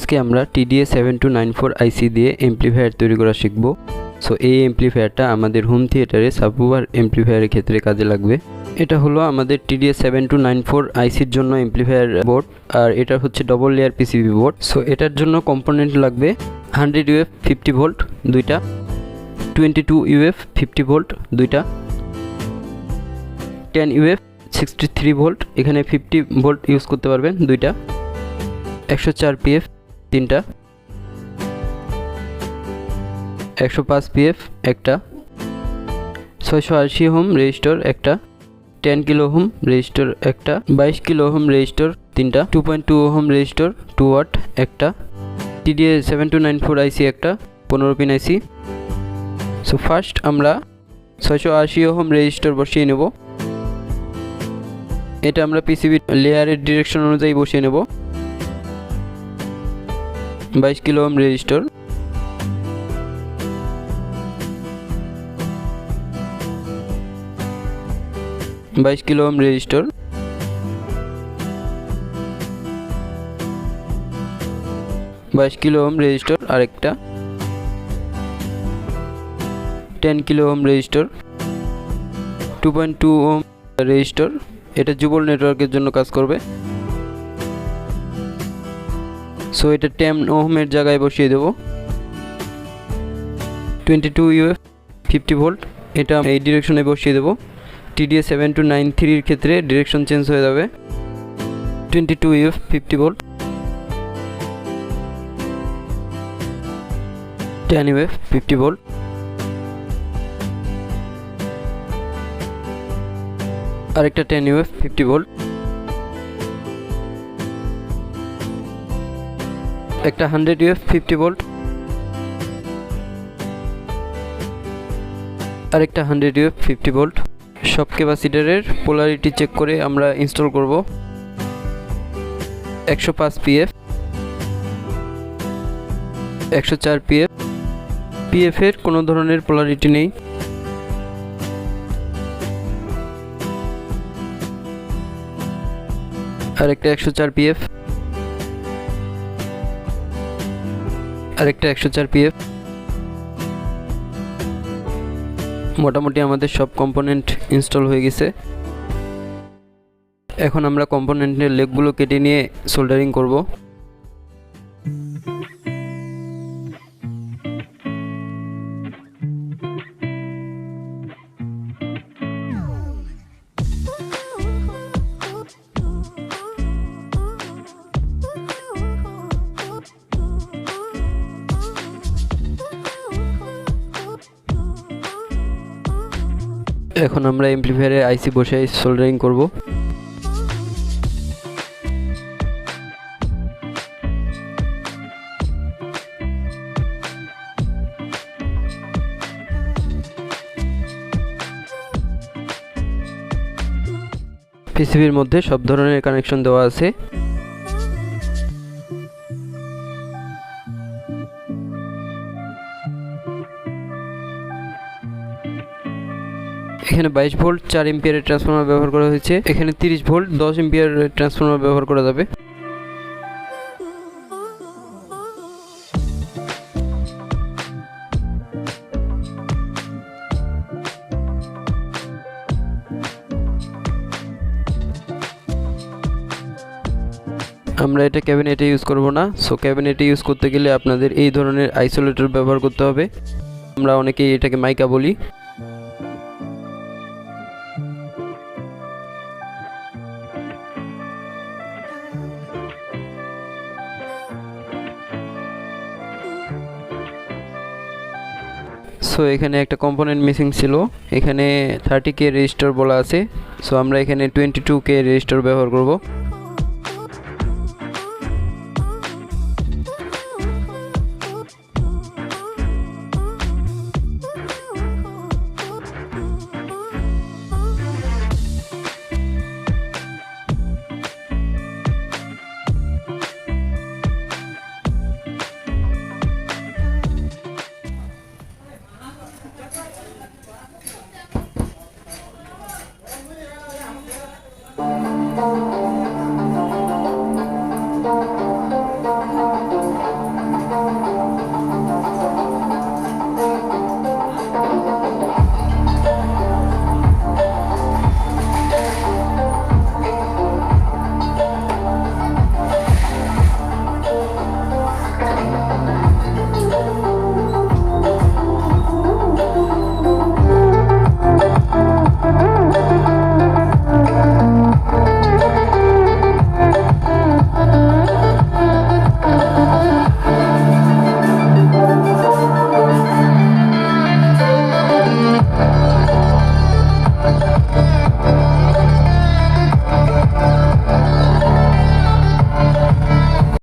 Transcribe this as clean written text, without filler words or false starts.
আজকে আমরা TDA7294 আইসি দিয়ে অ্যাম্পলিফায়ার তৈরি করা শিখব। সো এই অ্যাম্পলিফায়ারটা আমাদের হোম থিয়েটারে সাবউফার অ্যাম্পলিফায়ারের ক্ষেত্রে কাজে লাগবে। এটা হলো আমাদের TDA7294 আইসির জন্য অ্যাম্পলিফায়ার বোর্ড, আর এটা হচ্ছে double layer PCB board. So এটার জন্য কম্পোনেন্ট লাগবে 100 UF 50 ভোল্ট দুইটা, 22 UF 50 ভোল্ট দুইটা, 10 UF 63 ভোল্ট, এখানে 50 ভোল্ট ইউজ করতে পারবেন দুইটা, 104 PF তিনটা, 105 PF একটা, 680 ওহম রেজিস্টর একটা, 10 কিলো ওহম রেজিস্টর একটা, 22 কিলো ওহম রেজিস্টর তিনটা, 2.2 ওহম রেজিস্টর 2 ওয়াট একটা, TDA7294 আইসি একটা 15 পিন আইসি। সো ফার্স্ট আমরা 680 ওহম রেজিস্টর বসিয়ে নেব। এটা আমরা পিসিবি লেয়ারের ডিরেকশন অনুযায়ী বসিয়ে নেব। 22 kilo ohm resistor, 22 kilo ohm resistor, 22 kilo ohm resistor আরেকটা, 10 kilo ohm resistor, 2.2 ohm resistor. এটা যুগল নেটওয়ার্কের জন্য কাজ করবে। সো এটা 10 ওহমের জায়গায় বসিয়ে দেব। 22 UF 50 ভোল্ট, এটা এই ডিরেকশনে বসিয়ে দেব। TDA7293 এর ক্ষেত্রে ডিরেকশন চেঞ্জ হয়ে যাবে। 22 UF 50 ভোল্ট, 10 UF 50 ভোল্ট, আরেকটা 10 UF 50 ভোল্ট, একটা 100 UF 50 ভোল্ট, আরেকটা 100 UF 50 ভোল্ট। সব ক্যাপাসিটরের পোলারিটি চেক করে আমরা ইনস্টল করব। 105 PF, 104 PF, PF এর কোনো ধরনের পোলারিটি নেই। আরেকটা 104 PF, আরেকটা 104 PF। মোটামুটি আমাদের সব কম্পোনেন্ট ইনস্টল হয়ে গেছে। এখন আমরা কম্পোনেন্টের লেগগুলো কেটে নিয়ে সোল্ডারিং করব। এখন আমরা অ্যাম্পলিফায়ারের আইসি বসাই সোল্ডারিং করব। পিসিবির মধ্যে সব ধরনের কানেকশন দেওয়া আছে। এখানে 22 ভোল্ট 4 এম্পিয়ারের ট্রান্সফরমার ব্যবহার করা হয়েছে। এখানে 30 ভোল্ট 10 এম্পিয়ারের ট্রান্সফরমার ব্যবহার করা যাবে। আমরা এটা ক্যাবিনেটে ইউজ করব না। সো ক্যাবিনেটে ইউজ করতে গেলে আপনাদের এই ধরনের আইসোলেটর ব্যবহার করতে হবে। আমরা অনেকেই এটাকে মাইকা বলি। সো এখানে একটা কম্পোনেন্ট মিসিং ছিল। এখানে 30K রেজিস্টার বলা আছে। সো আমরা এখানে 22K রেজিস্টার ব্যবহার করব।